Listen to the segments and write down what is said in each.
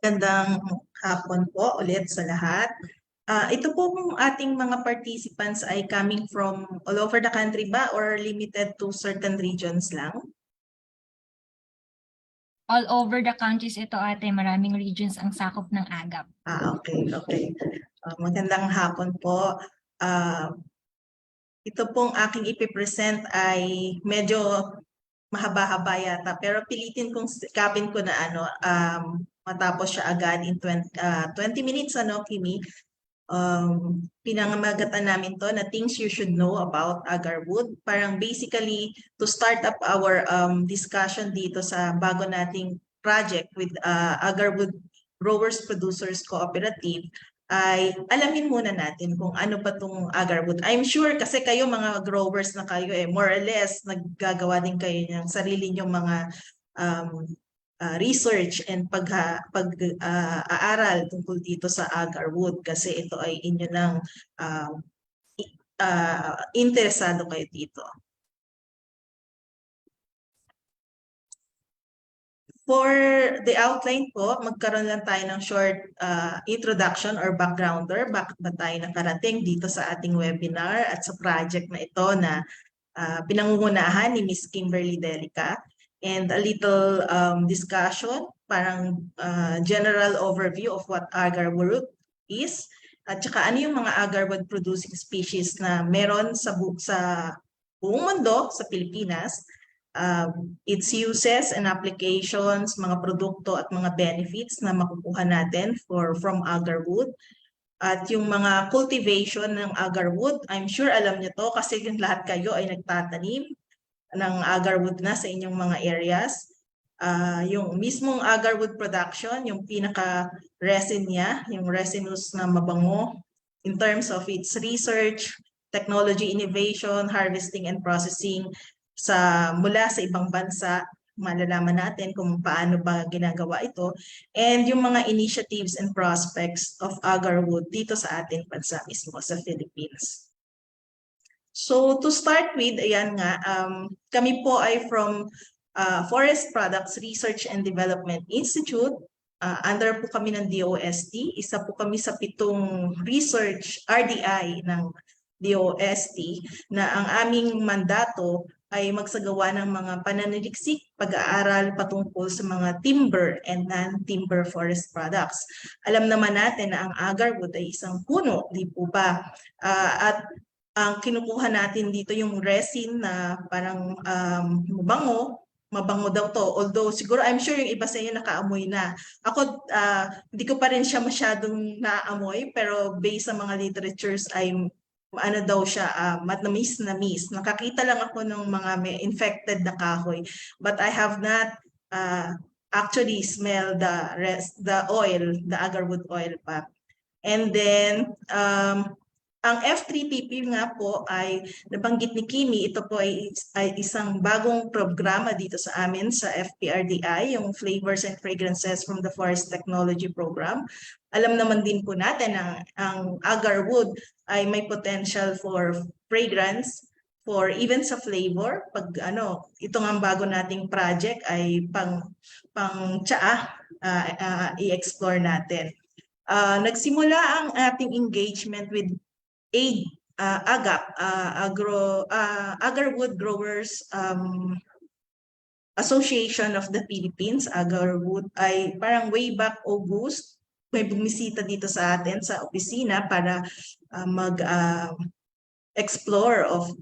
Magandang hapon po ulit sa lahat. Ito po kung ating mga participants ay coming from all over the country ba or limited to certain regions lang? All over the countries ito ate, maraming regions ang sakop ng AGAP. Okay. Magandang hapon po. Ito pong aking ipipresent ay medyo mahaba-haba yata pero pilitin kong sikapin ko na matapos siya agad in 20 minutes, Kimi? Pinangamagatan namin to na things you should know about agarwood. Parang basically to start up our discussion dito sa bago nating project with Agarwood Growers Producers Cooperative ay alamin muna natin kung ano ba itong agarwood. I'm sure kasi kayo mga growers na kayo more or less naggagawa din kayo ng sarili nyong mga research and pag-aaral tungkol dito sa agarwood kasi ito ay inyo ng interesado kayo dito. For the outline po, magkaroon lang tayo ng short introduction or backgrounder. Bakit ba tayo nakarating dito sa ating webinar at sa project na ito na pinangungunahan ni Ms. Kimberly Delica. And a little discussion, parang general overview of what agarwood is. At saka ano yung mga agarwood producing species na meron sa buong mundo, sa Pilipinas. Its uses and applications, mga produkto at mga benefits na makukuha natin from agarwood. At yung mga cultivation ng agarwood, I'm sure alam niyo to kasi yung lahat kayo ay nagtatanim ng agarwood na sa inyong mga areas. Yung mismong agarwood production, yung pinaka-resin niya, yung resinous na mabango, in terms of its research, technology innovation, harvesting and processing, mula sa ibang bansa, malalaman natin kung paano ba ginagawa ito, and yung mga initiatives and prospects of agarwood dito sa ating bansa mismo, sa Philippines. So to start with, ayan nga, kami po ay from Forest Products Research and Development Institute. Under po kami ng DOST. Isa po kami sa 7 research RDI ng DOST na ang aming mandato ay magsagawa ng mga pananaliksik, pag-aaral patungkol sa mga timber and non-timber forest products. Alam naman natin na ang agarwood ay isang puno, di po ba? At ang kinukuha natin dito yung resin na parang mabango daw to. Although siguro I'm sure yung iba sa inyo nakaamoy na. Ako hindi ko pa rin siya masyadong naamoy pero based sa mga literatures ay ano daw siya, matamis na miss. Nakakita lang ako ng mga may infected na kahoy. But I have not actually smelled the oil, the agarwood oil pa. And then, ang F3PP nga po ay nabanggit ni Kimi, ito po ay isang bagong programa dito sa amin sa FPRDI, yung Flavors and Fragrances from the Forest Technology Program. Alam naman din po natin na ang agarwood ay may potential for fragrance, for even sa flavor. Pag ito nga bago nating project ay pang tsaa, i-explore natin. Nagsimula ang ating engagement with AGAP, Agarwood Growers Association of the Philippines. Agarwood ay parang way back August, may bumisita dito sa atin sa opisina para mag-explore of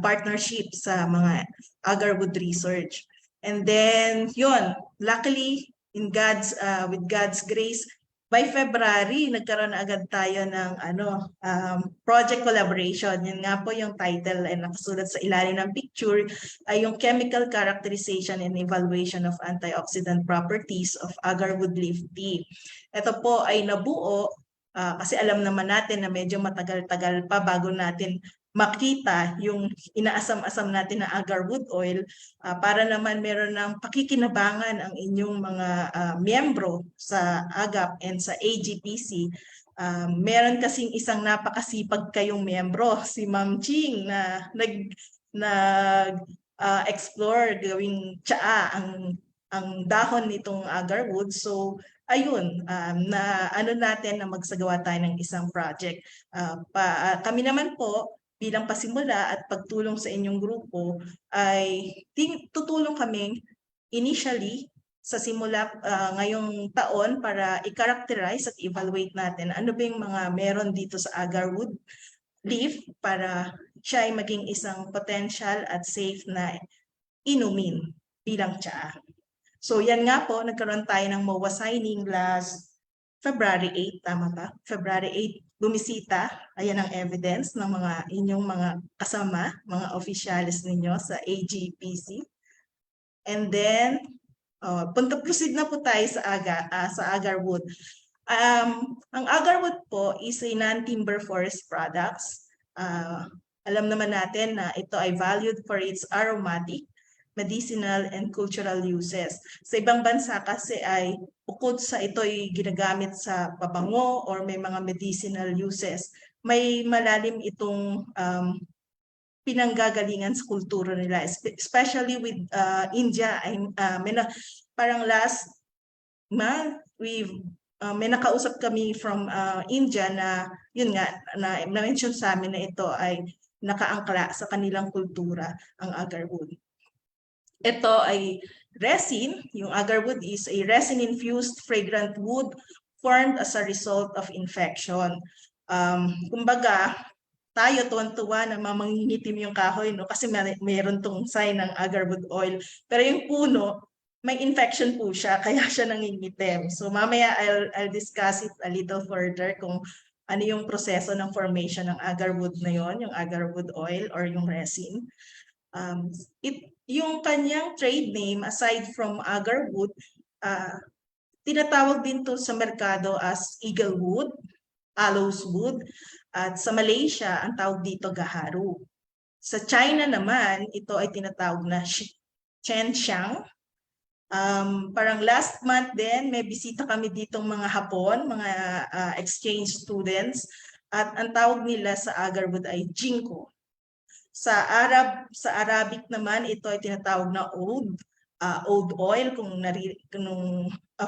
partnership sa mga agarwood research. And then, yun, luckily, with God's grace, by February, nagkaroon na agad tayo ng project collaboration. Yun nga po yung title ay nakasulat sa ilalim ng picture ay yung Chemical Characterization and Evaluation of Antioxidant Properties of Agarwood Leaf Tea. Ito po ay nabuo kasi alam naman natin na medyo matagal-tagal pa bago natin makita yung inaasam-asam natin na agarwood oil para naman meron ng pakikinabangan ang inyong mga miyembro sa AGAP and sa AGPC. Meron kasing isang napakasipag kayong miyembro, si Ma'am Ching, na nag-explore gawing tsaa ang ang dahon nitong agarwood. So ayun, na ano natin na magsagawa tayo ng isang project. Kami naman po bilang pasimula at pagtulong sa inyong grupo ay tutulong kami initially sa simula ngayong taon para i-characterize at evaluate natin ano ba yung mga meron dito sa agarwood leaf para siya ay maging isang potential at safe na inumin bilang tsaa. So yan nga po, nagkaroon tayo ng MOA signing last February 8, tama ba? February 8, bumisita. Ayan ang evidence ng mga inyong mga kasama, mga officials ninyo sa AGPC. And then, proceed na po tayo sa agarwood. Ang agarwood po is a non-timber forest products. Alam naman natin na ito ay valued for its aromatic, medicinal, and cultural uses. Sa ibang bansa kasi ay bukod sa ito'y ginagamit sa pabango or may mga medicinal uses, may malalim itong pinanggagalingan sa kultura nila, especially with India. Parang last month, may nakausap kami from India na yun nga, na-mention sa amin na ito ay nakaangkla sa kanilang kultura, ang agarwood. Ito ay resin. Yung agarwood is a resin-infused fragrant wood formed as a result of infection. Kumbaga, tayo tuwan-tuwa na mangingitim yung kahoy, no? Kasi mayroon tong sign ng agarwood oil. Pero yung puno, may infection po siya, kaya siya nangingitim. So mamaya I'll discuss it a little further kung ano yung proseso ng formation ng agarwood na yon, yung agarwood oil or yung resin. Yung kanyang trade name, aside from agarwood, tinatawag din to sa merkado as eaglewood, aloes wood, at sa Malaysia, ang tawag dito gaharu. Sa China naman, ito ay tinatawag na Chenxiang. Parang last month din, may bisita kami ditong mga Hapon, mga exchange students, at ang tawag nila sa agarwood ay ginkgo. Sa Arabic naman, ito ay tinatawag na oud oil. Kung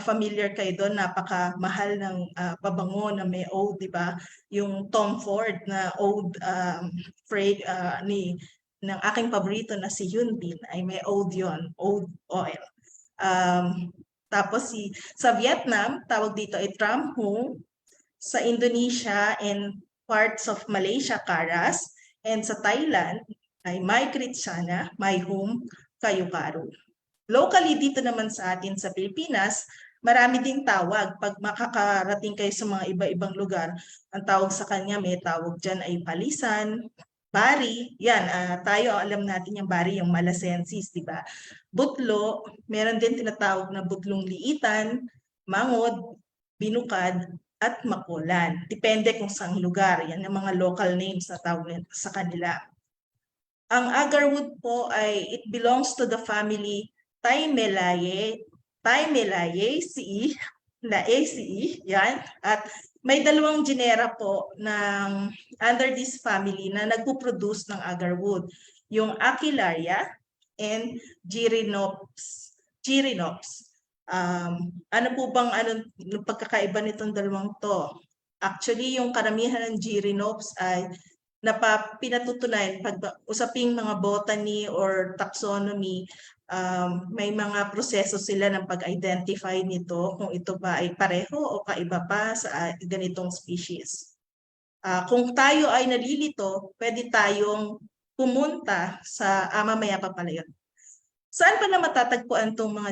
familiar kayo doon, napakamahal ng pabango na may oud, di ba? Yung Tom Ford na oud ng aking paborito na si Hyun Bin ay may oud yon, oud oil. Tapos sa Vietnam, tawag dito ay Tram Hung. Sa Indonesia and parts of Malaysia, Karas. And sa Thailand ay Mai Kritsana, Mai Hum, Kayukaru. Locally dito naman sa atin sa Pilipinas, marami ding tawag. Pag makakarating kayo sa mga iba-ibang lugar, ang tawag sa kanya, may tawag dyan ay palisan, bari. Yan, tayo alam natin yung bari, yung malasensis, di ba? Butlo, meron din tinatawag na butlong liitan, mangod, binukad, at makulan. Depende kung saang lugar. Yan ang mga local names na tawag sa kanila. Ang agarwood po ay it belongs to the family Thymelaceae, Laaceae, yan. At may dalawang genera po ng under this family na nagpo-produce ng agarwood. Yung Aquilaria and Gyronops. Ano po bang pagkakaiba nitong dalawang to? Actually, yung karamihan ng Gyronops ay pinatutunayan pag usaping mga botany or taxonomy, may mga proseso sila ng pag-identify nito kung ito ba ay pareho o kaiba pa sa ganitong species. Kung tayo ay nalilito, pwede tayong pumunta sa mamaya pa pala yun. Saan pa na matatagpuan itong mga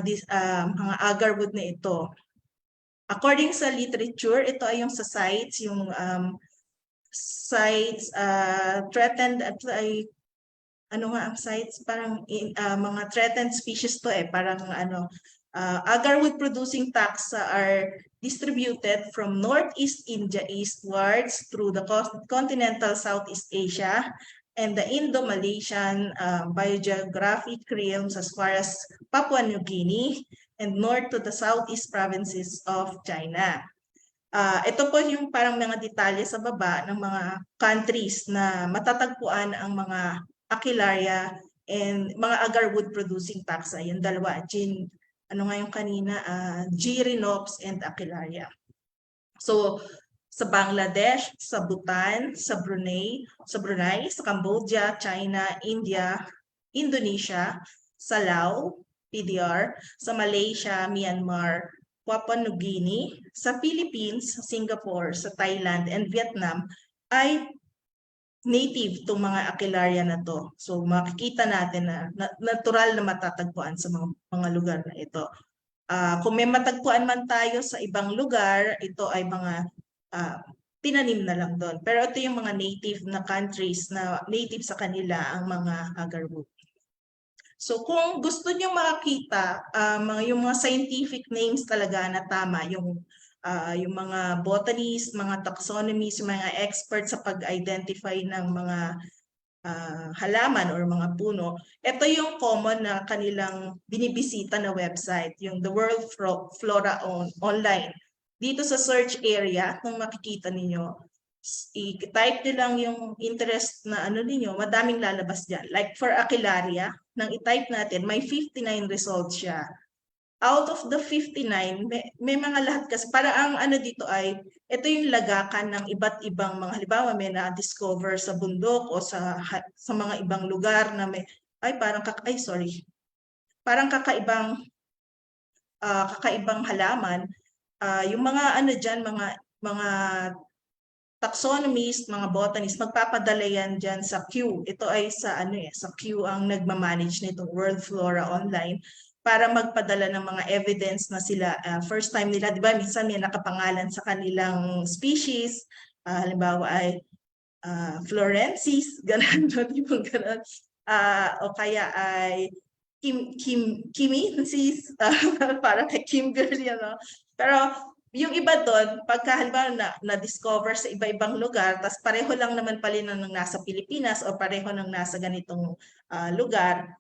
agarwood na ito? According sa literature, ito ay yung sa sites, yung sites threatened at ay ano nga ang sites, parang mga threatened species to parang agarwood producing taxa are distributed from Northeast India eastwards through the continental Southeast Asia and the Indo-Malaysian biogeographic realms as far as Papua New Guinea and north to the southeast provinces of China. Ito po yung parang mga detalye sa baba ng mga countries na matatagpuan ang mga Aquilaria and mga agarwood producing taxa. Yung dalawa, ano nga yung kanina, Girinops and Aquilaria. So, sa Bangladesh, sa Bhutan, sa Brunei, sa Cambodia, China, India, Indonesia, sa Laos, PDR, sa Malaysia, Myanmar, Papua New Guinea, sa Philippines, Singapore, sa Thailand, and Vietnam ay native itong mga Aquilaria na to. So makikita natin na natural na matatagpuan sa mga lugar na ito. Kung may matagpuan man tayo sa ibang lugar, ito ay mga tinanim na lang doon. Pero ito yung mga native na countries na native sa kanila ang mga agarwood. So kung gusto niyo makakita, yung mga scientific names talaga na tama, yung mga botanists, mga taxonomists, mga experts sa pag-identify ng mga halaman or mga puno, ito yung common na kanilang binibisita na website, yung The World Flora Online. Dito sa search area, kung makikita ninyo, i-type nyo lang yung interest na ano ninyo, madaming lalabas dyan. Like for Aquilaria, nang i-type natin, may 59 results siya. Out of the 59, may mga lahat kasi, para ang ano dito ay, ito yung lagakan ng iba't ibang mga, halimbawa may na-discover sa bundok o sa mga ibang lugar na may, parang kakaibang halaman. Yung mga ano dyan, mga taxonomists, mga botanists, magpapadala yan dyan sa Q. Ito ay sa sa Q ang nagmamanage nitong World Flora Online para magpadala ng mga evidence na sila, first time nila, di ba, minsan may nakapangalan sa kanilang species, halimbawa ay Florensis, gano'n, yung gano'n. O kaya ay Kiminsis, para kay Kimberly, ano. Pero yung iba doon, pagka halimbawa na-discover sa iba-ibang lugar, tas pareho lang naman pala ng nasa Pilipinas o pareho ng nasa ganitong lugar,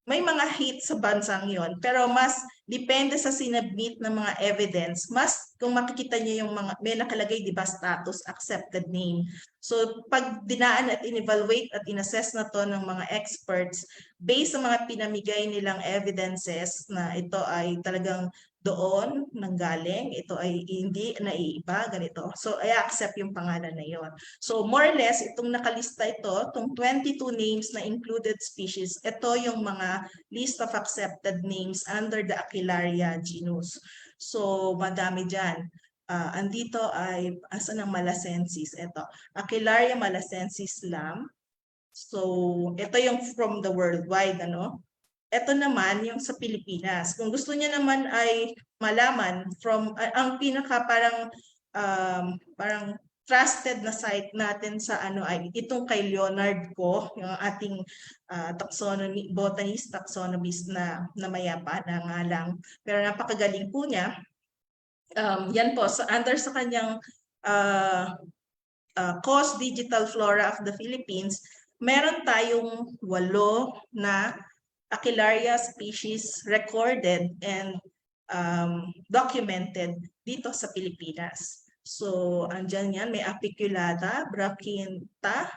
may mga hit sa bansang yon, pero mas depende sa sinabmit ng mga evidence, mas kung makikita niyo yung mga, may nakalagay, di ba, status, accepted name. So pag dinaan at in-evaluate at in-assess na to ng mga experts, based sa mga pinamigay nilang evidences na ito ay talagang doon nanggaling, ito ay hindi naiiba, ganito. So, I-accept yung pangalan na yon. So, more or less, itong nakalista ito, itong 22 names na included species, ito yung mga list of accepted names under the Aquilaria genus. So, madami dyan. Andito ay, asan ang Malacensis? Ito, Aquilaria malacensis lam. So, ito yung from the worldwide, ano? Ito naman yung sa Pilipinas. Kung gusto niya naman ay malaman from ang pinaka parang trusted na site natin sa ano ay itong kay Leonard Ko, yung ating botanist, taxonomist na mayapa na nga lang. Pero napakagaling po niya. Yan po, under sa kanyang COS Digital Flora of the Philippines, meron tayong 8 na Aquilaria species recorded and documented dito sa Pilipinas. So, andyan yan, may Apiculata, Brachyntha,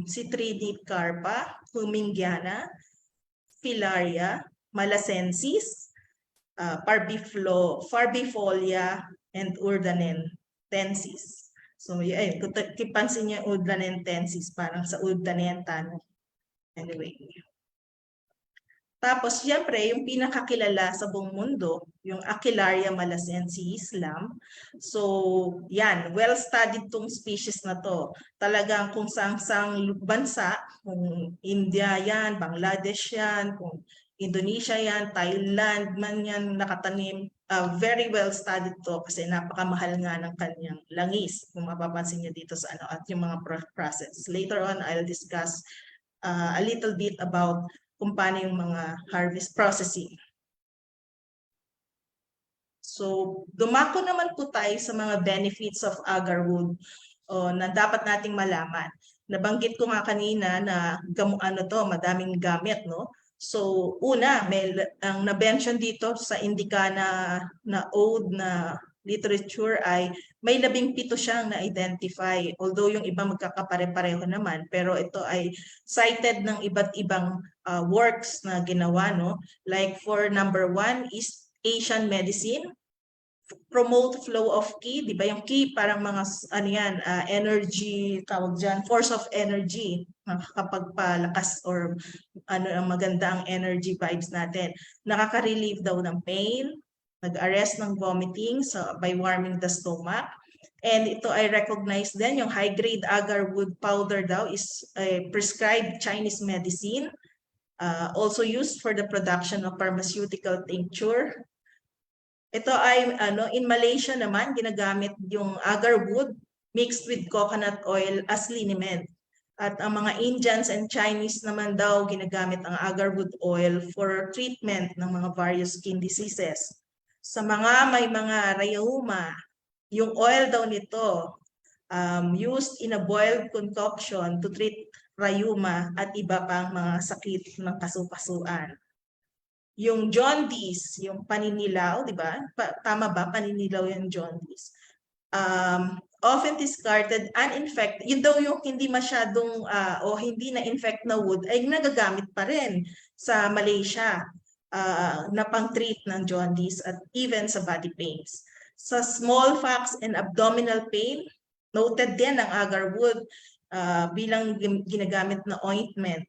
Citrinid carpa, Humingiana, Filaria, Malacensis, Parbifolia, and Urdanentensis. So, yun, kipansin niyo yung Urdanentensis, parang sa Urdanentan. Anyway. Tapos, siyempre, yung pinakakilala sa buong mundo, yung Aquilaria malacensis lam. So, yan, well-studied tong species na to. Talagang kung saang bansa, kung India yan, Bangladesh yan, kung Indonesia yan, Thailand man yan nakatanim, very well-studied to kasi napakamahal nga ng kanyang langis, kung mapapansin niyo dito sa ano, at yung mga process. Later on, I'll discuss a little bit about kung paano yung mga harvest processing. So, dumako naman po tayo sa mga benefits of agarwood na dapat nating malaman. Nabanggit ko nga kanina na madaming gamit, no? So, una, ang na-mention dito sa Indica na ode na literature ay may 17 siyang na-identify. Although yung iba magkakapare-pareho naman, pero ito ay cited ng iba't ibang works na ginawa, no? Like for number 1 is Asian medicine, promote flow of ki, di ba? Yung ki parang mga ano yan, energy, tawag dyan, force of energy, kapag palakas or ano ang maganda ang energy vibes natin. Nakaka-relieve daw ng pain, nag-arrest ng vomiting by warming the stomach. And ito ay recognized din, yung high-grade agarwood powder daw is a prescribed Chinese medicine, also used for the production of pharmaceutical tincture. Ito ay in Malaysia naman ginagamit yung agarwood mixed with coconut oil as liniment. At ang mga Indians and Chinese naman daw ginagamit ang agarwood oil for treatment ng mga various skin diseases. Sa mga may mga rheuma, yung oil daw nito used in a boiled concoction to treat rheuma at iba pang mga sakit ng kasukasuan. Yung jaundice, yung paninilaw, di ba? Tama ba? Paninilaw yung jaundice. Often discarded, uninfected. Yun daw yung hindi masyadong o hindi na-infect na wood ay nagagamit pa rin sa Malaysia na pang-treat ng jaundice at even sa body pains. Sa smallpox and abdominal pain, noted din ang agarwood bilang ginagamit na ointment.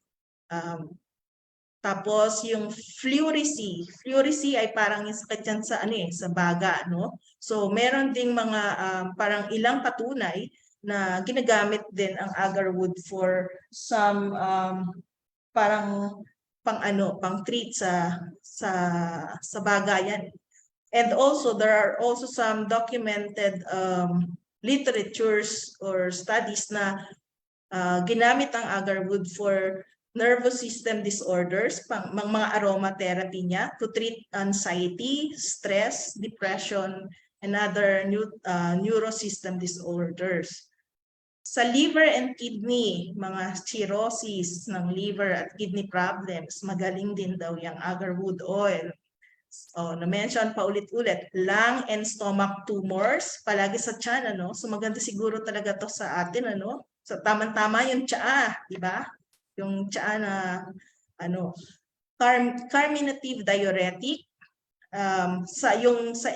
Tapos yung Flurecy ay parang yung sakit yan sa sa baga, no? So meron ding mga parang ilang patunay na ginagamit din ang agarwood for some parang pang treat sa baga yan. And also there are also some documented literatures or studies na ginamit ang agarwood for nervous system disorders, mga aromatherapy niya to treat anxiety, stress, depression, and other neurosystem disorders. Sa liver and kidney, mga cirrhosis ng liver at kidney problems, magaling din daw yung agarwood oil. So, na-mention pa ulit-ulit, lung and stomach tumors, palagi sa tiyan, ano? So, maganda siguro talaga to sa atin, ano? So, tamang-tama yung tsaa, di ba? Yung tsaa na, carminative diuretic. Sa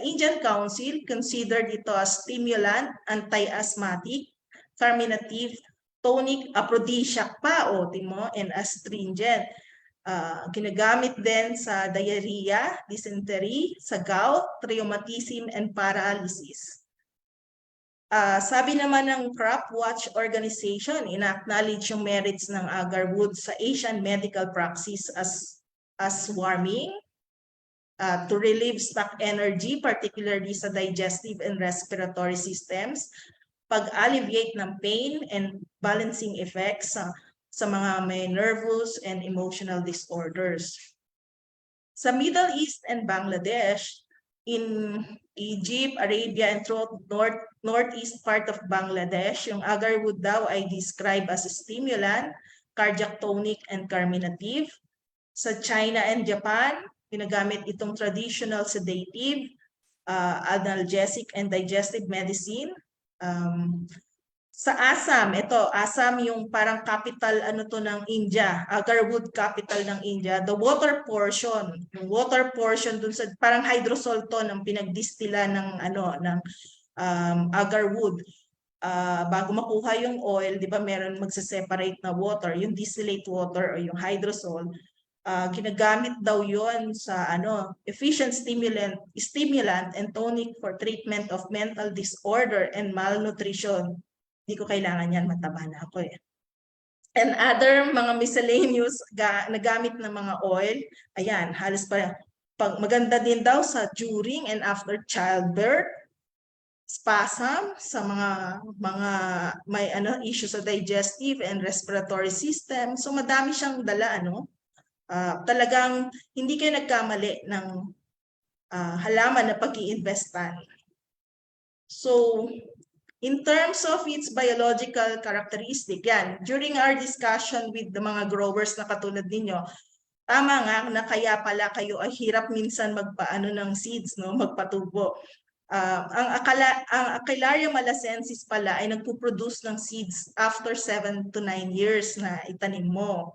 Indian Council, considered ito as stimulant, anti-asthmatic, carminative, tonic, aphrodisiac pa, and astringent. Ginagamit din sa diarrhea, dysentery, sa gout, rheumatism, and paralysis. Sabi naman ng Crop Watch Organization, ina-acknowledge yung merits ng agarwood sa Asian medical practice as warming, to relieve stock energy, particularly sa digestive and respiratory systems, pag-alleviate ng pain and balancing effects sa mga may nervous and emotional disorders. Sa Middle East and Bangladesh, in Egypt, Arabia, and northeast part of Bangladesh, yung agarwood daw ay described as a stimulant, cardiac tonic, and carminative. Sa China and Japan, ginagamit itong traditional sedative, analgesic, and digestive medicine. Sa Assam, Assam yung parang capital ng India, agarwood capital ng India. The water portion, yung water portion dun sa parang hydrosol to ng pinagdistila ng agarwood. Bago makuha yung oil, 'di ba, meron magse-separate na water, yung distillate water o yung hydrosol. Ginagamit daw yon sa efficient stimulant and tonic for treatment of mental disorder and malnutrition. Hindi ko kailangan yan, mataba na ako eh. And other mga miscellaneous na gamit ng mga oil, ayan, halos maganda din daw sa during and after childbirth, spasm, sa mga may issue sa digestive and respiratory system. So madami siyang dala, talagang hindi kayo nagkamali ng halaman na pag-iinvestan. So, in terms of its biological characteristic, yan, during our discussion with the mga growers na katulad ninyo, tama nga na kaya pala kayo ay hirap minsan magpaano ng seeds, magpatubo. Ang Aquilaria malacensis pala ay nagpo-produce ng seeds after 7 to 9 years na itanim mo.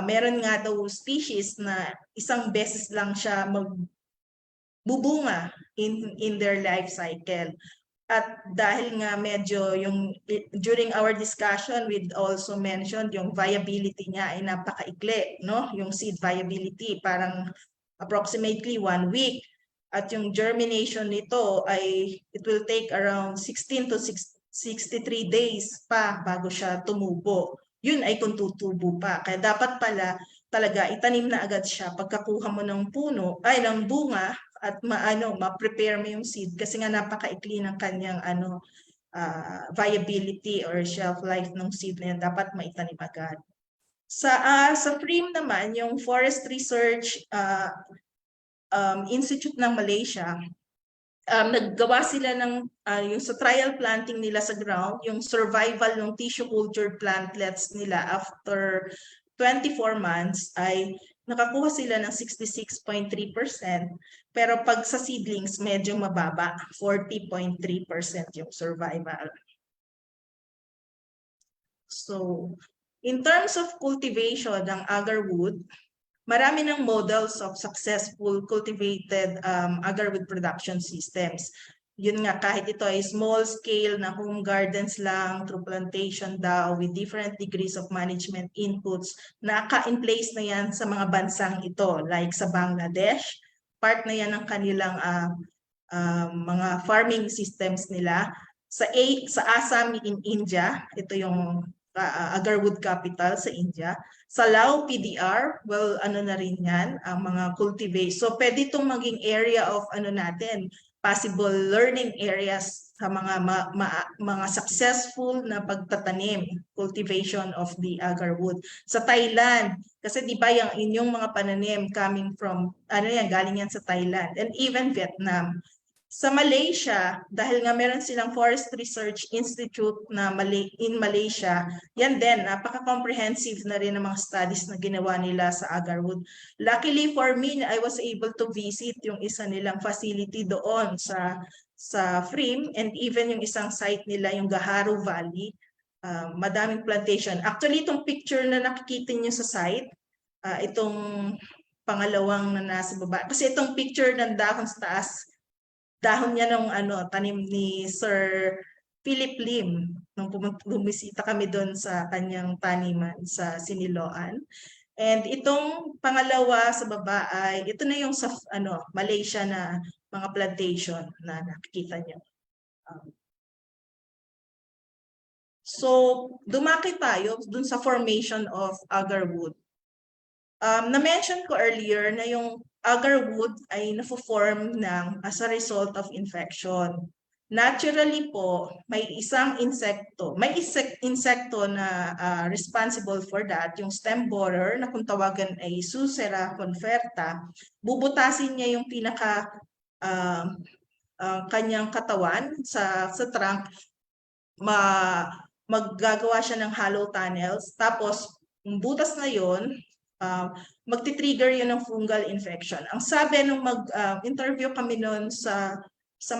meron nga daw species na isang beses lang siya magbubunga in their life cycle. At dahil nga medyo during our discussion, we also mentioned yung viability niya ay napakaikli, no? Yung seed viability, parang approximately 1 week. At yung germination nito ay it will take around 16 to 63 days pa bago siya tumubo. Yun ay kung tutubo pa. Kaya dapat pala talaga itanim na agad siya pagkakuha mo ng puno, ay ng bunga, at ma-prepare mo yung seed kasi nga napakaikli ng kanyang viability or shelf life ng seed na yan, dapat maitanim agad. Sa FRIM naman, yung Forest Research Institute ng Malaysia, naggawa sila ng yung sa trial planting nila sa ground, yung survival ng tissue culture plantlets nila after 24 months ay nakakuha sila ng 66.3%, pero pag sa seedlings medyo mababa, 40.3% yung survival. So, in terms of cultivation ng agarwood, marami ng models of successful cultivated agarwood production systems. Yun nga, kahit ito ay small scale na home gardens lang, through plantation daw, with different degrees of management inputs, naka-in place na yan sa mga bansang ito, like sa Bangladesh, part na yan ng kanilang mga farming systems nila. Sa Assam in India, ito yung agarwood capital sa India. Sa Lao PDR, well, na rin yan, ang mga cultivate. So, pwede itong maging area of natin, possible learning areas sa mga successful na pagtatanim, cultivation of the agarwood. Sa Thailand, kasi di ba yung inyong mga pananim coming from, galing yan sa Thailand, and even Vietnam. Sa Malaysia, dahil nga meron silang Forest Research Institute na in Malaysia, yan din, napaka-comprehensive na rin ang mga studies na ginawa nila sa agarwood. Luckily for me, I was able to visit yung isa nilang facility doon sa FRIM, and even yung isang site nila, yung Gaharu Valley, madaming plantation. Actually, itong picture na nakikita niyo sa site, itong pangalawang na nasa baba, kasi itong picture ng dahon sa taas, dahon niya ng tanim ni Sir Philip Lim nung bumisita kami doon sa kanyang taniman sa Siniloan. And itong pangalawa sa baba ay ito na yung sa Malaysia na mga plantation na nakikita niyo. So, dumaki tayo dun sa formation of agarwood. Na-mention ko earlier na yung agarwood ay na-form as a result of infection. Naturally po, may isang insekto. May insekto na responsible for that, yung stem borer na kung tawagan ay Susera conferta. Bubutasin niya yung pinaka kanyang katawan sa trunk. Maggagawa siya ng hollow tunnels. Tapos, yung butas na yun, magti-trigger yun ng fungal infection. Ang sabi nung mag-interview kami noon sa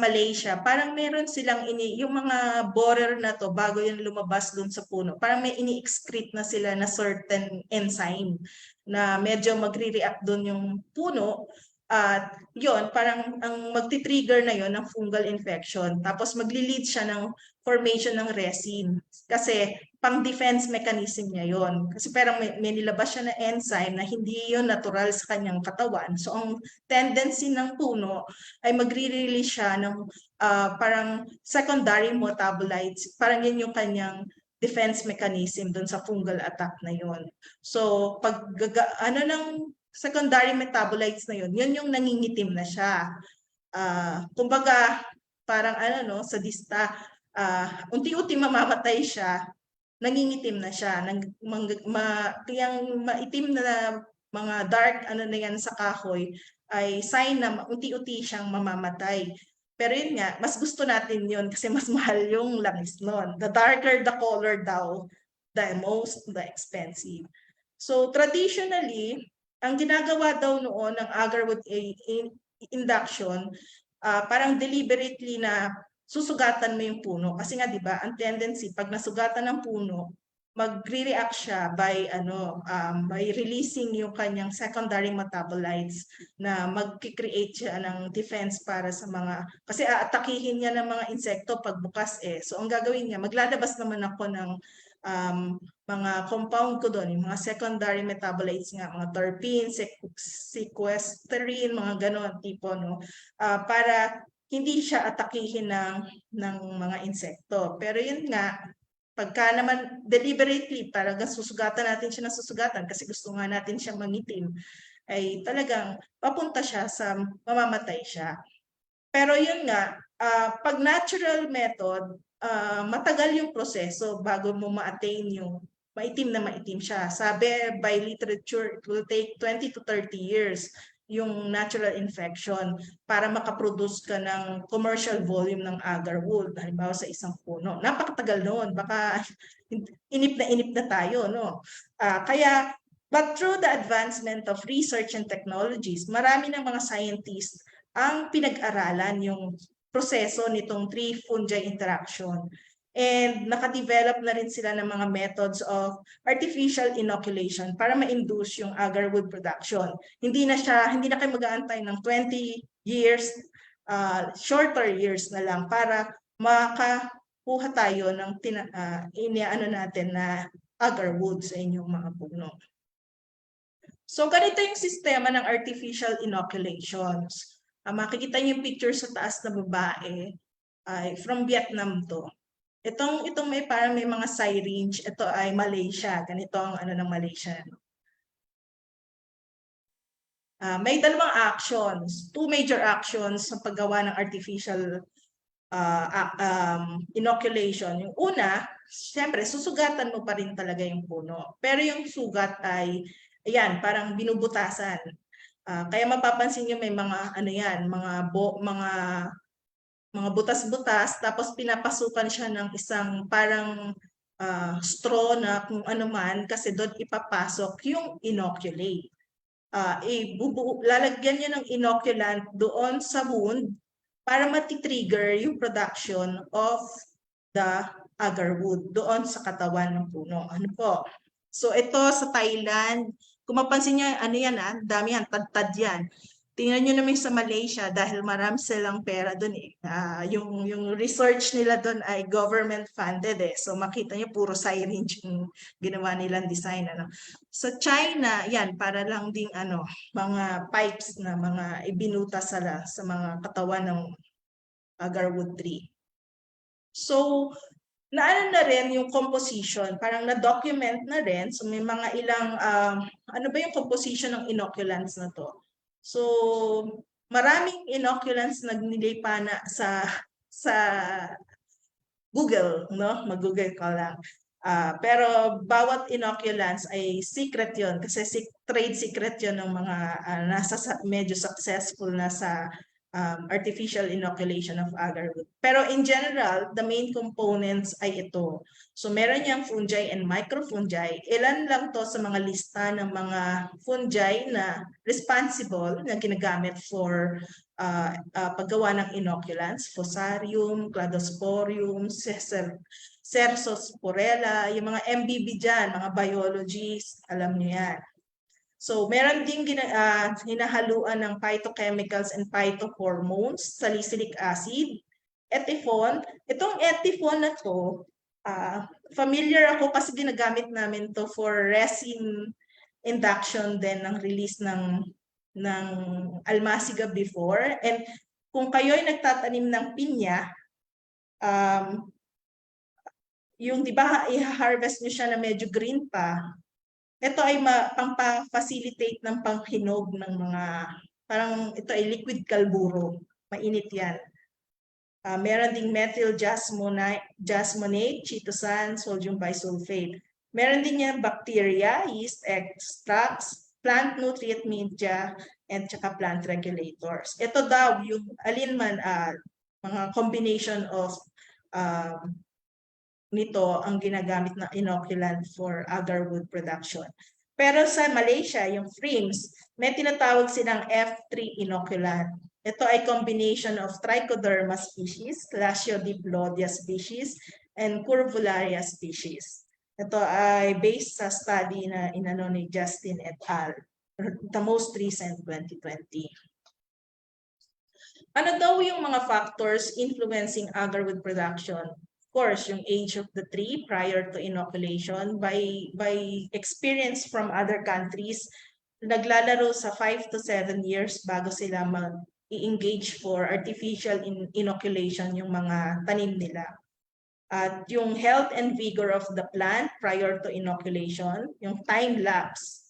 Malaysia, parang meron silang yung mga borer na to bago yun lumabas dun sa puno, parang may ini-excrete na sila na certain enzyme na medyo magre-react dun yung puno. At yun, parang ang magti-trigger na yun ng fungal infection. Tapos magli-lead siya ng formation ng resin. Kasi pang-defense mechanism niya yon. Kasi parang may nilabas siya na enzyme na hindi yun natural sa kanyang katawan. So ang tendency ng puno ay magre-release siya ng parang secondary metabolites. Parang yun yung kanyang defense mechanism dun sa fungal attack na yon. So pag ng secondary metabolites na yun yung nangingitim na siya. Kumbaga, parang sa dista, unti-unti mamamatay siya, nangingitim na siya, kayang maitim na mga dark na yan sa kahoy ay sign na unti-unti siyang mamamatay. Pero yun nga, mas gusto natin yun kasi mas mahal yung langis nun. The darker the color daw, the expensive. So traditionally, ang ginagawa daw noon ng agarwood induction, parang deliberately na susugatan mo yung puno. Kasi nga, di ba, ang tendency, pag nasugatan ng puno, magre-react siya by by releasing yung kanyang secondary metabolites na magki-create siya ng defense para sa mga kasi aatakihin niya ng mga insekto pagbukas eh. So ang gagawin niya, maglalabas naman ako ng mga compound ko doon, yung mga secondary metabolites nga, mga terpene, sequestrin, mga ganon tipo no. Para hindi siya atakihin ng mga insekto. Pero yun nga, pagka naman deliberately, parang susugatan natin siya ng susugatan kasi gusto nga natin siya mangitim, ay talagang papunta siya sa mamamatay siya. Pero yun nga, pag natural method, matagal yung proseso bago mo ma-attain yung maitim na maitim siya. Sabi by literature, it will take 20 to 30 years yung natural infection para makaproduce ka ng commercial volume ng agar wood, halimbawa sa isang puno. Napakatagal noon, baka inip na tayo, no? But through the advancement of research and technologies, marami ng mga scientists ang pinag-aralan yung proseso nitong tree fungi interaction. And nakadevelop na rin sila ng mga methods of artificial inoculation para ma-induce yung agar wood production. Hindi na kayo mag-aantay ng 20 years, shorter years na lang para makakuha tayo ng natin na agar wood sa inyong mga puno. So ganito yung sistema ng artificial inoculations. Makikita niyo yung picture sa taas na babae, ay from Vietnam to. Itong may parang may mga syringe, ito ay Malaysia. Ganito ang ng Malaysia. May dalawang actions, two major actions sa paggawa ng artificial inoculation. Yung una, siyempre, susugatan mo pa rin talaga yung puno. Pero yung sugat ay, ayan, parang binubutasan. Kaya mapapansin niyo may mga, mga butas-butas, tapos pinapasukan siya ng isang parang straw na kung ano man, kasi doon ipapasok yung inoculate. Lalagyan niya ng inoculant doon sa wound para matitrigger yung production of the agar wood doon sa katawan ng puno. Ano po? So ito sa Thailand, kung mapansin niyo, dami yan, tad-tad yan. Tingnan nyo naman sa Malaysia dahil marami silang pera doon eh. Yung research nila doon ay government funded eh. So makita nyo puro syringe yung ginawa nilang design. Sa China, yan, para lang ding mga pipes na mga ibinuta sa mga katawan ng agarwood tree. So, na rin yung composition, parang na-document na rin. So may mga ilang, ano ba yung composition ng inoculants na to? So, maraming inoculants nagnilipa na sa Google, no? Mag-Google ka lang. Pero bawat inoculants ay secret yon kasi trade secret yon ng mga medyo successful na sa artificial inoculation of agar wood. Pero in general, the main components ay ito. So meron niyang fungi and microfungi. Ilan lang to sa mga lista ng mga fungi na responsible na ginagamit for paggawa ng inoculants, Fusarium, Cladosporium, Cercosporella, yung mga MBB dyan, mga biologists, alam niyo yan. So, meron ding hinahaluan ng phytochemicals and phytohormones, salicylic acid, etifon. Itong etifon na to, familiar ako kasi ginagamit namin to for resin induction din ng release ng almasiga before. And kung kayo ay nagtatanim ng pinya, yung di ba i-harvest nyo siya na medyo green pa, ito ay pang-facilitate ng panghinog ng mga, parang ito ay liquid kalburo. Mainit yan. Meron ding methyl jasmonate, chitosan, sodium bisulfate. Meron din yan bacteria, yeast extracts, plant nutrient media, and saka plant regulators. Ito daw yung alinman mga combination of nito ang ginagamit na inoculant for agar wood production. Pero sa Malaysia, yung FRIMS, may tinatawag silang F3 inoculant. Ito ay combination of Trichoderma species, Lasiodiplodia species, and Curvularia species. Ito ay based sa study na inano ni Justin et al. The most recent 2020. Ano daw yung mga factors influencing agarwood production? Of course, yung age of the tree prior to inoculation. By experience from other countries, naglalaro sa 5 to 7 years bago sila mag-i-engage for artificial inoculation yung mga tanim nila. At yung health and vigor of the plant prior to inoculation, yung time lapse,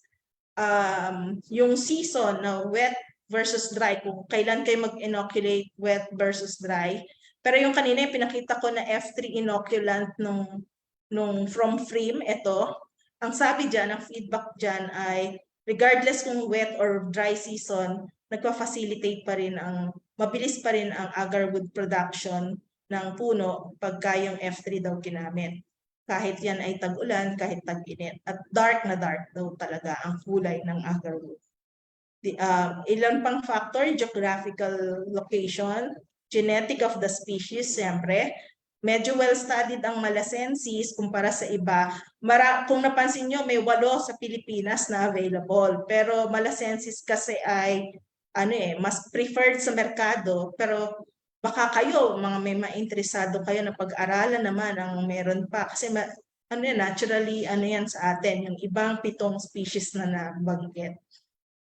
yung season na wet versus dry, kung kailan kayo mag-inoculate wet versus dry. Pero yung kanina yung pinakita ko na F3 inoculant nung from Freem, ito, ang sabi dyan, ang feedback dyan ay regardless kung wet or dry season, nagpa-facilitate pa rin mabilis pa rin ang agarwood production ng puno pagka yung F3 daw ginamit. Kahit yan ay tag-ulan, kahit tag-init. At dark na dark daw talaga ang kulay ng agarwood. Ilan pang factor, geographical location, genetic of the species, siyempre. Medyo well-studied ang Malasensis kumpara sa iba. Kung napansin nyo, may 8 sa Pilipinas na available. Pero Malasensis kasi ay mas preferred sa merkado. Pero baka kayo, mga may mainteresado kayo na pag-aralan naman ang meron pa. Kasi naturally, yan sa atin, yung ibang 7 species na nabanggit.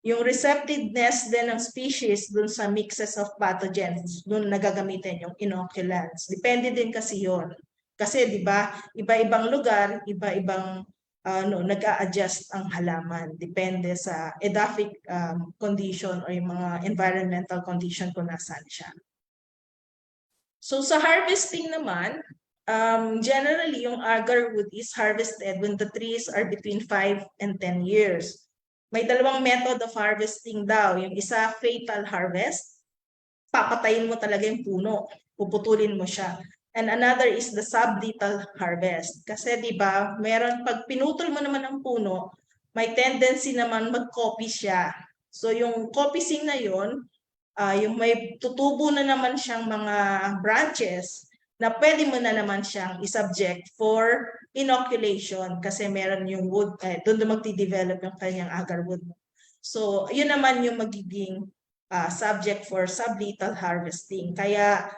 Yung receptiveness din ng species dun sa mixes of pathogens, dun nagagamitin yung inoculants. Depende din kasi yon. Kasi di ba, iba-ibang lugar, iba-ibang nag-a-adjust ang halaman. Depende sa edaphic condition o yung mga environmental condition kung nasaan siya. So sa harvesting naman, generally yung agarwood is harvested when the trees are between 5 and 10 years. May 2 method of harvesting daw. Yung isa, fatal harvest. Papatayin mo talaga yung puno. Puputulin mo siya. And another is the sublethal harvest. Kasi di ba, pag pinutol mo naman ang puno, may tendency naman mag-copy siya. So yung copying na yun, yung may tutubo na naman siyang mga branches na pwede mo na naman siyang isubject for inoculation kasi meron yung wood, doon magti-develop yung kanyang agarwood. So, yun naman yung magiging subject for sublethal harvesting. Kaya,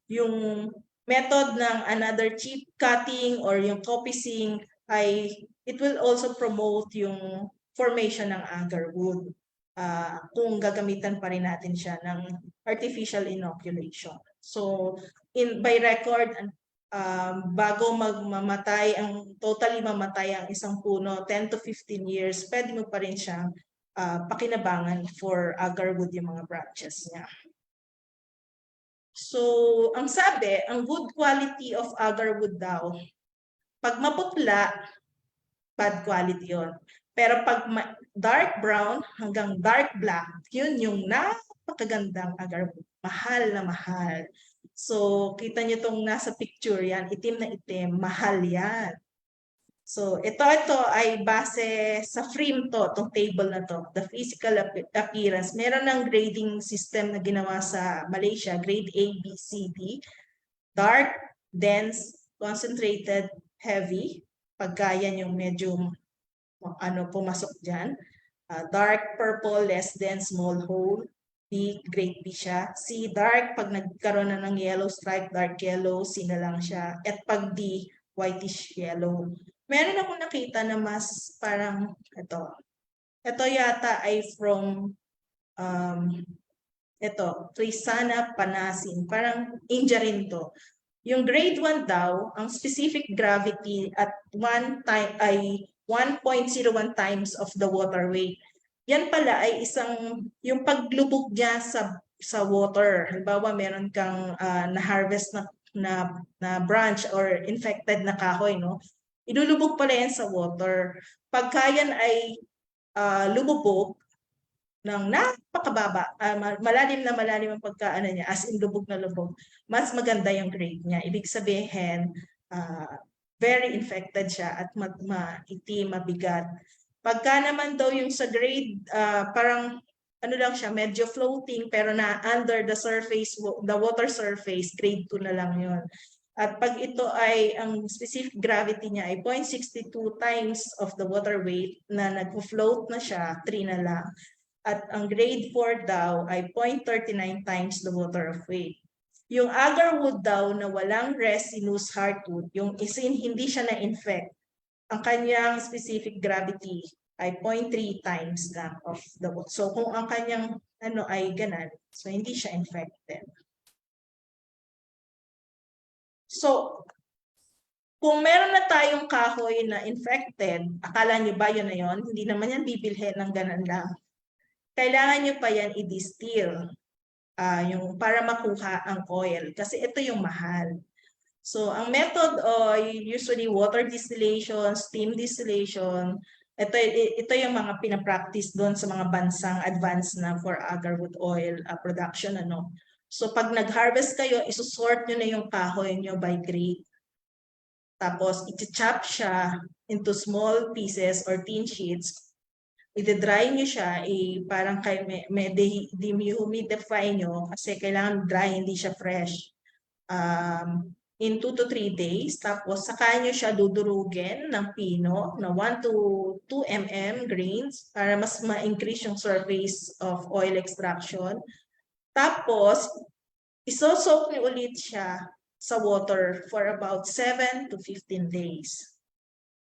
yung method ng another chip cutting or yung copicing ay it will also promote yung formation ng agarwood. Kung gagamitan pa rin natin siya ng artificial inoculation. So, by record, bago totally mamatay ang isang puno, 10 to 15 years, pwede mo pa rin siyang pakinabangan for agarwood yung mga branches niya. So, ang sabi, ang good quality of agarwood daw, pag maputla, bad quality yon. Pero pag dark brown hanggang dark black, yun yung napakagandang agarwood. Mahal na mahal. So, kita nyo itong nasa picture yan, itim na itim, mahal yan. So, ito ay base sa frame itong table na to, the physical appearance. Meron ng grading system na ginawa sa Malaysia, grade A, B, C, D. Dark, dense, concentrated, heavy. Pagka yan yung medyo pumasok dyan. Dark purple, less dense, small hole. B, grade B siya. C, dark, pag nagkaroon na ng yellow stripe, dark yellow, C na lang siya. At pag D, whitish yellow. Meron akong nakita na mas parang ito. Ito yata ay from Trisana Panasin. Parang India rin to. Yung grade 1 daw, ang specific gravity at 1 time ay 1.01 times of the water weight. Yan pala ay yung paglubog niya sa water. Halimbawa, meron kang na-harvest na branch or infected na kahoy, no? Ilulubog pala yan sa water. Pagka yan ay lumubog ng napakababa, malalim ang pagkaano niya, as in lubog na lubog, mas maganda yung grade niya. Ibig sabihin, very infected siya at maitim, mabigat. Pagka naman daw yung sa grade, parang lang siya, medyo floating, pero na under the surface, the water surface, grade 2 na lang yun. At pag ito ay, ang specific gravity niya ay 0.62 times of the water weight na nag-float na siya, 3 na lang. At ang grade 4 daw ay 0.39 times the water of weight. Yung agarwood daw na walang resinous hardwood, yung isin hindi siya na-infect, ang kanyang specific gravity ay 0.3 times lang of the water. So kung ang kanyang ano ay ganan, so hindi siya infected. So, kung meron na tayong kahoy na infected, akala nyo ba yun na yun? Hindi naman yan bibilhin ng ganan lang. Kailangan nyo pa yan i-distill yung para makuha ang oil kasi ito yung mahal. So, ang method usually water distillation, steam distillation, ito yung mga pinapractice doon sa mga bansang advanced na for agarwood oil production. So, pag nag-harvest kayo, isusort nyo na yung kahoy nyo by grade. Tapos, iti-chop siya into small pieces or thin sheets. Iti-dry nyo siya, parang kayo may dehumidify nyo kasi kailangan dry, hindi siya fresh. In 2 to 3 days. Tapos, saka nyo siya dudurugin ng pino na 1 to 2 mm grains para mas ma-increase yung surface of oil extraction. Tapos, isosoak nyo ulit siya sa water for about 7 to 15 days.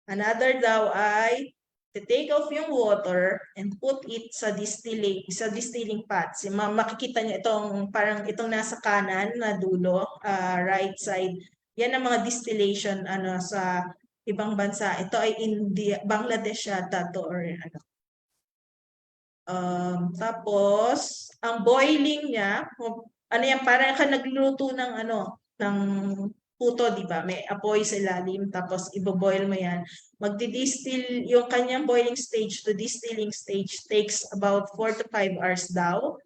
Another daw ay take off yung water and put it sa distilling pot. Makikita niyo itong parang itong nasa kanan na dulo, right side. Yan ang mga distillation sa ibang bansa. Ito ay India, Bangladesh yata to or ano. Tapos ang boiling niya, ano yan, parang ka nagluluto ng ng puto, di ba? May apoy sa ilalim, tapos iboboil mo yan. Magdi-distill, yung kanyang boiling stage to distilling stage takes about 4 to 5 hours daw.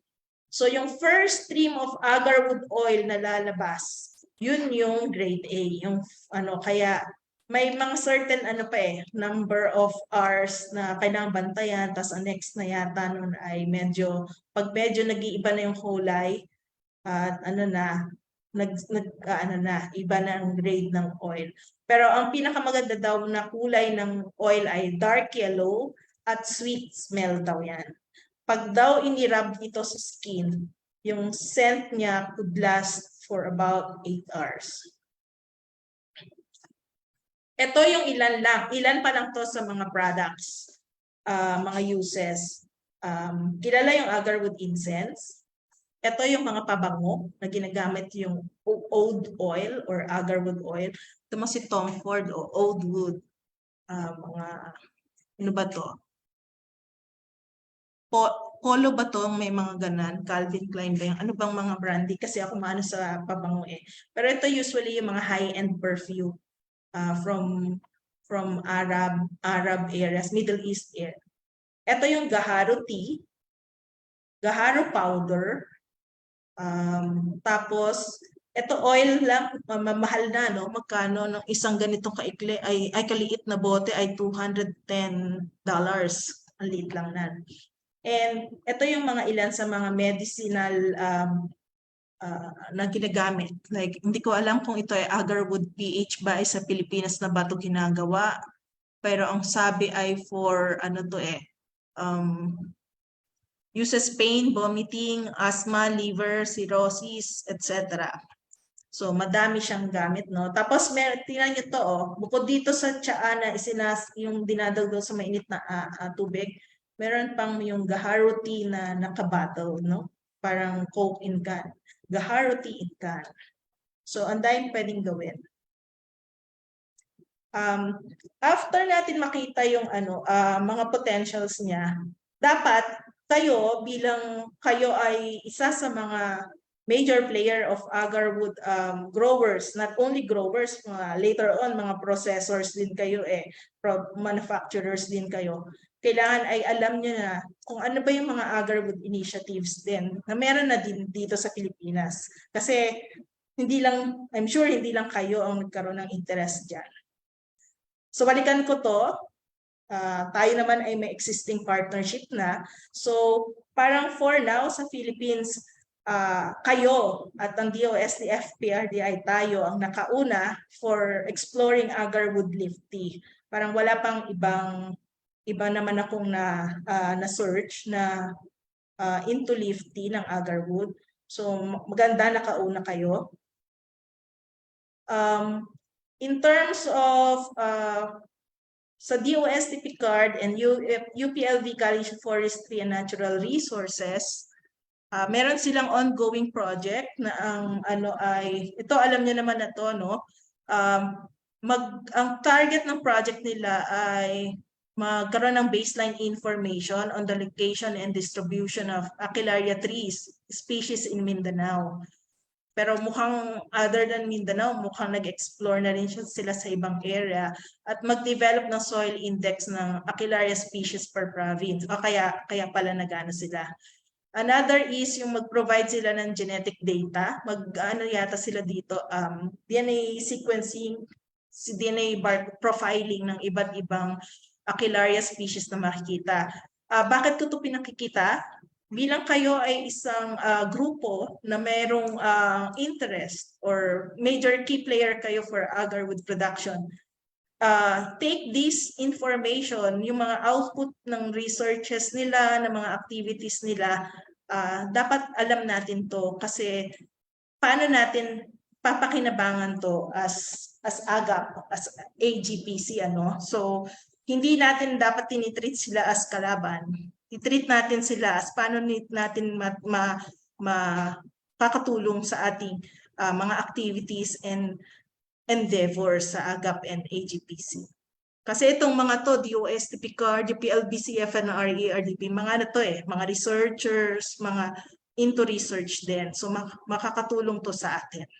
So yung first stream of agarwood oil na lalabas, yun yung grade A. Yung kaya may mga certain number of hours na kailangang bantayan, tapos ang next na yata nun ay pag medyo nag-iiba na yung kulay, at iba na ang grade ng oil. Pero ang pinakamaganda daw na kulay ng oil ay dark yellow at sweet smell daw yan. Pag daw inirub ito sa skin, yung scent niya could last for about 8 hours. Ito yung ilan pa lang to sa mga products, mga uses. Kilala yung agarwood incense. Ito yung mga pabango na ginagamit yung oud oil or agarwood oil. Ito mo si Tom Ford o oud wood. Ano ba to? Polo ba to? May mga ganan? Calvin Klein ba yung? Ano bang mga brandy? Kasi ako maano sa pabango eh. Pero ito usually yung mga high-end perfume from Arab areas, Middle East area. Ito yung Gaharo tea, Gaharo powder, tapos ito oil lang, mahal na, no? Magkano ng isang ganitong kaikli ay kaliit na bote ay $210. Ang liit lang na. And ito yung mga ilan sa mga medicinal na ginagamit. Like, hindi ko alam kung ito ay agarwood PH ba ay sa Pilipinas na ba ito ginagawa. Pero ang sabi ay for uses pain, vomiting, asthma, liver, cirrhosis, etc. So, madami siyang gamit, no? Tapos, tingnan nyo to, bukod dito sa tsaa na yung dinadagdaw sa mainit na tubig, meron pang yung Gaharo tea na nakabattle, no? Parang Coke in can. Gaharo tea in can. So, ang dahil pwedeng gawin. After natin makita yung mga potentials niya, dapat kayo bilang kayo ay isa sa mga major player of agarwood growers, not only growers, later on mga processors din kayo manufacturers din kayo. Kailangan ay alam nyo na kung ano ba yung mga agarwood initiatives din na meron na din dito sa Pilipinas. Kasi I'm sure hindi lang kayo ang nagkaroon ng interest dyan. So balikan ko to. Tayo naman ay may existing partnership na. So parang for now sa Philippines, kayo at ang DOST FPRDI tayo ang nakauna for exploring agarwood leaf tea. Parang wala pang iba naman akong na search na into leaf tea ng agarwood. So maganda nakauna kayo. In terms of sa DOST Picard and UPLV College of Forestry and Natural Resources, meron silang ongoing project na ang ito alam niyo naman na to, no? Ang target ng project nila ay magkaroon ng baseline information on the location and distribution of Aquilaria trees species in Mindanao. Pero mukhang other than Mindanao, mukhang nag-explore na rin sila sa ibang area at mag-develop ng soil index ng Aquilaria species per province. O kaya pala nag-ano sila. Another is yung mag-provide sila ng genetic data. Mag-ano yata sila dito, DNA sequencing, DNA profiling ng iba't ibang Aquilaria species na makikita. Bakit ko ito pinakikita? Bilang kayo ay isang grupo na mayroong interest or major key player kayo for agarwood production, take this information, yung mga output ng researches nila, ng mga activities nila, dapat alam natin to kasi paano natin papakinabangan to as AGAP, as AGPC, ano? So, hindi natin dapat tinitreat sila as kalaban. I-treat natin sila as paano natin makakatulong sa ating mga activities and endeavors sa AGAP and AGPC. Kasi itong mga to, DOST, Picard, UPLB, FNRE, RDP, mga ano to mga researchers, mga into research din. So makakatulong to sa atin.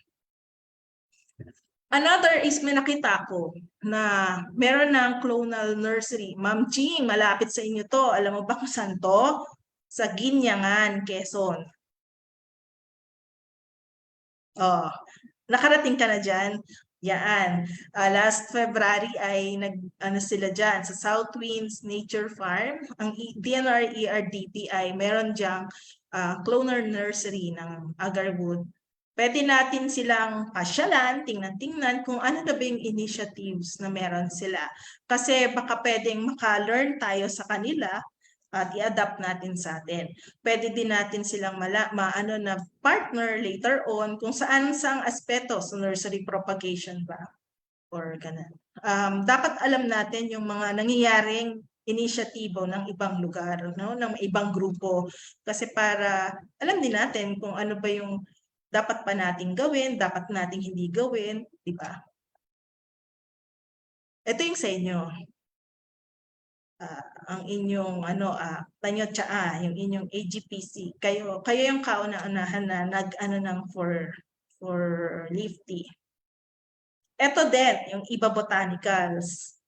Another is may nakita ko na meron ng clonal nursery. Ma'am Ching, malapit sa inyo to. Alam mo ba kung saan to? Sa Ginyangan, Quezon. Oh, nakarating ka na dyan? Yan. Last February ay sila dyan sa South Winds Nature Farm. Ang DNR ERDP ay meron dyang cloner nursery ng agarwood. Pwede natin silang pasyalan, tingnan kung ano na ba yung initiatives na meron sila. Kasi baka pwedeng maka-learn tayo sa kanila at i-adapt natin sa atin. Pwede din natin silang na partner later on kung saan sang aspeto sa nursery propagation ba or ganun. Dapat alam natin yung mga nangyayaring inisyatibo ng ibang lugar, no? Ng ibang grupo kasi para alam din natin kung ano ba yung dapat pa nating gawin, dapat nating hindi gawin, di ba? Ito yung sa inyo. Ang inyong tanyo tsaa, yung inyong AGPC. Kayo yung kauna-unahan na ng for leaf tea. Ito din, yung Iba Botanicals.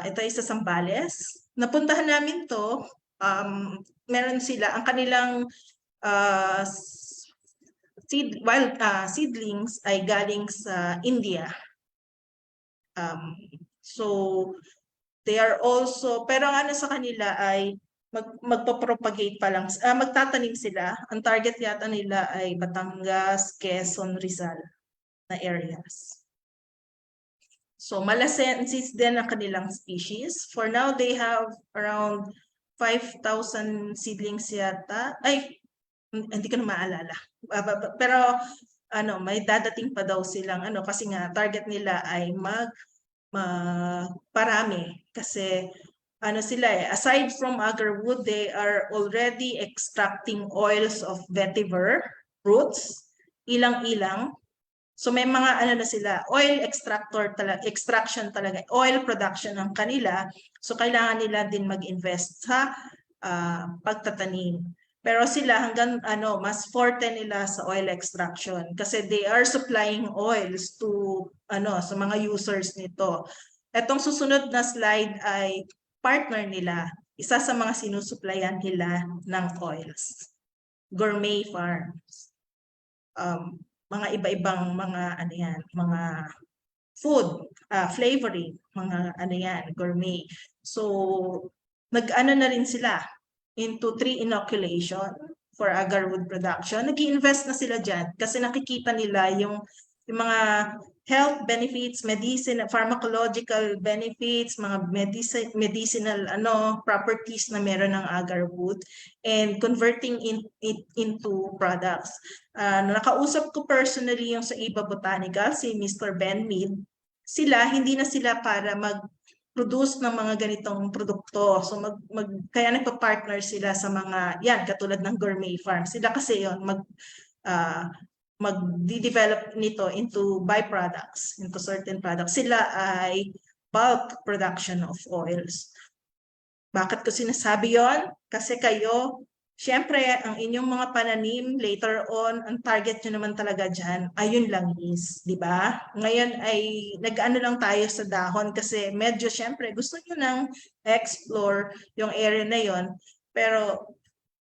Ito ay sa Zambales. Napuntahan namin to. Meron sila, ang kanilang seedlings ay galing sa India. So, they are also, pero ang sa kanila ay magpo-propagate pa lang, magtatanim sila. Ang target yata nila ay Batangas, Quezon, Rizal na areas. So, Malasensis din ang kanilang species. For now, they have around 5,000 seedlings yata. Ay, hindi ko na maalala. Pero may dadating pa daw silang kasi nga target nila ay parami kasi sila aside from agarwood, they are already extracting oils of vetiver roots, ilang-ilang. So may mga na sila, oil extraction talaga, oil production ng kanila. So kailangan nila din mag-invest sa pagtatanim. Pero sila hanggang mas forte nila sa oil extraction kasi they are supplying oils to sa mga users nito. Etong susunod na slide ay partner nila, isa sa mga sinusuplayan nila ng oils. Gourmet farms. Mga iba-ibang mga mga food, flavoring, mga gourmet. So nag na rin sila into tree inoculation. for agarwood production, nag-i-invest na sila dyan kasi nakikita nila yung mga health benefits, pharmacological benefits, mga medicinal properties na meron ng agarwood and converting it into products. Nakausap ko personally yung sa Iba Botanica, si Mr. Ben Mead. Hindi na sila para mag-produce ng mga ganitong produkto. So kaya nagpa-partner sila sa mga, katulad ng gourmet farm. Sila kasi yon mag-develop nito into byproducts, into certain products. Sila ay bulk production of oils. Bakit ko sinasabi yon? Kasi kayo, syempre, ang inyong mga pananim, later on, ang target nyo naman talaga dyan, ayun lang is, di ba? Ngayon ay nag-ano lang tayo sa dahon kasi medyo syempre gusto nyo nang explore yung area na yon. Pero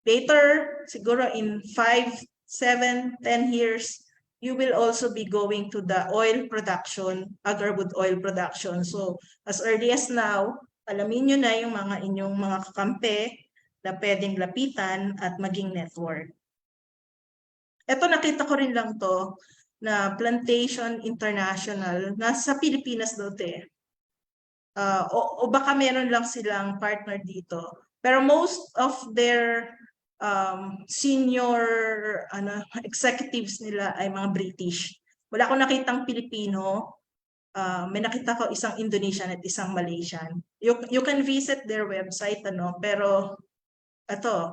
later, siguro in 5, 7, 10 years, you will also be going to the oil production, agarwood oil production. So as early as now, alamin nyo na yung inyong mga kakampi na pwedeng lapitan at maging network. Ito nakita ko rin lang to na Plantation International, nasa Pilipinas daw te. O baka meron lang silang partner dito. Pero most of their senior executives nila ay mga British. Wala akong nakitang Pilipino. May nakita ko isang Indonesian at isang Malaysian. You can visit their website, pero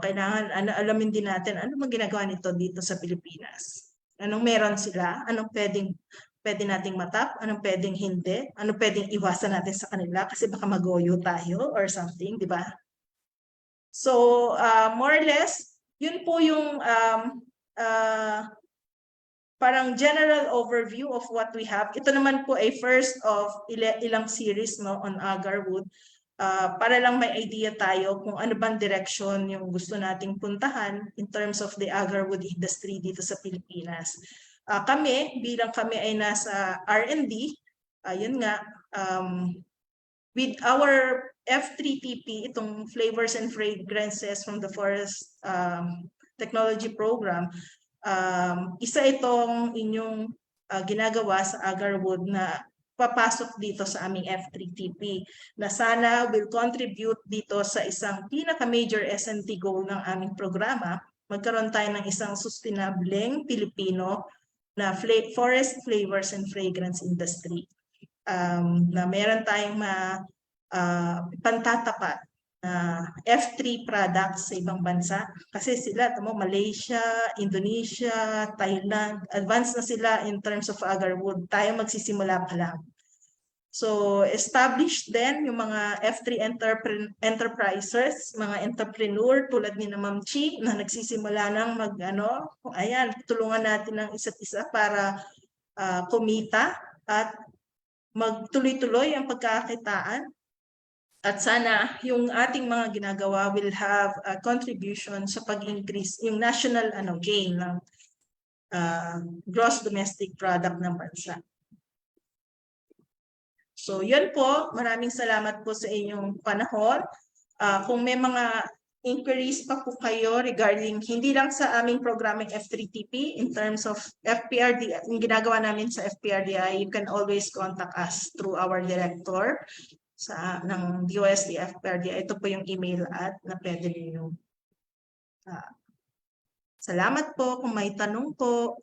kailangan alamin din natin ano mang ginagawa nito dito sa Pilipinas. Anong meron sila? Anong pwede nating matap? Anong pwedeng hindi? Anong pwedeng iwasan natin sa kanila kasi baka magoyo tayo or something, di ba? So, more or less, yun po yung parang general overview of what we have. Ito naman po ay first of ilang series on agarwood. Para lang may idea tayo kung ano bang direction yung gusto nating puntahan in terms of the agarwood industry dito sa Pilipinas. Bilang kami ay nasa R&D, yun nga, with our F3TP, itong Flavors and Fragrances from the Forest Technology Program, isa itong inyong ginagawa sa agarwood na papasok dito sa aming F3TP na sana will contribute dito sa isang pinaka-major S&T goal ng aming programa. Magkaroon tayo ng isang sustainableng Pilipino na forest flavors and fragrance industry. Na meron tayong pantatapat na F3 products sa ibang bansa. Kasi sila, Malaysia, Indonesia, Thailand, advanced na sila in terms of agarwood. Tayo magsisimula pa lang. So, established din yung mga F3 enterprises, mga entrepreneur tulad ni Ma'am Chi na nagsisimula ng tulungan natin ng isa't isa para kumita at magtuloy-tuloy ang pagkakakitaan. At sana yung ating mga ginagawa will have a contribution sa pag-increase yung national gain ng gross domestic product ng bansa. So yun po, maraming salamat po sa inyong panahon. Kung may mga inquiries pa po kayo regarding hindi lang sa aming programming F3TP in terms of FPRDI, yung ginagawa namin sa FPRDI, you can always contact us through our director ng DOST FPRDI. Ito po yung email na pwede ninyo. Salamat po kung may tanong po.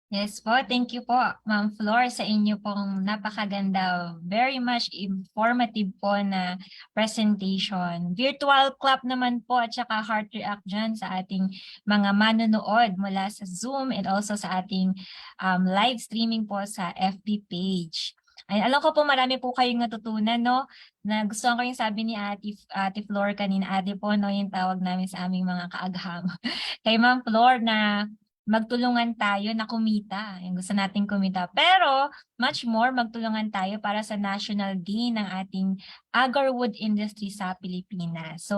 Yes po, thank you po, Ma'am Flor, sa inyo pong napakaganda, very much informative po na presentation. Virtual clap naman po at saka heart react dyan sa ating mga manonood mula sa Zoom and also sa ating live streaming po sa FB page. Ay, alam ko po marami po kayong natutunan, no? Na gusto ko yung sabi ni Ate Flor kanina, Ate po, no, yung tawag namin sa aming mga kaagham. Kay Ma'am Flor na magtulungan tayo na kumita. Yung gusto nating kumita. Pero, much more, magtulungan tayo para sa national gain ng ating agarwood industry sa Pilipinas. So,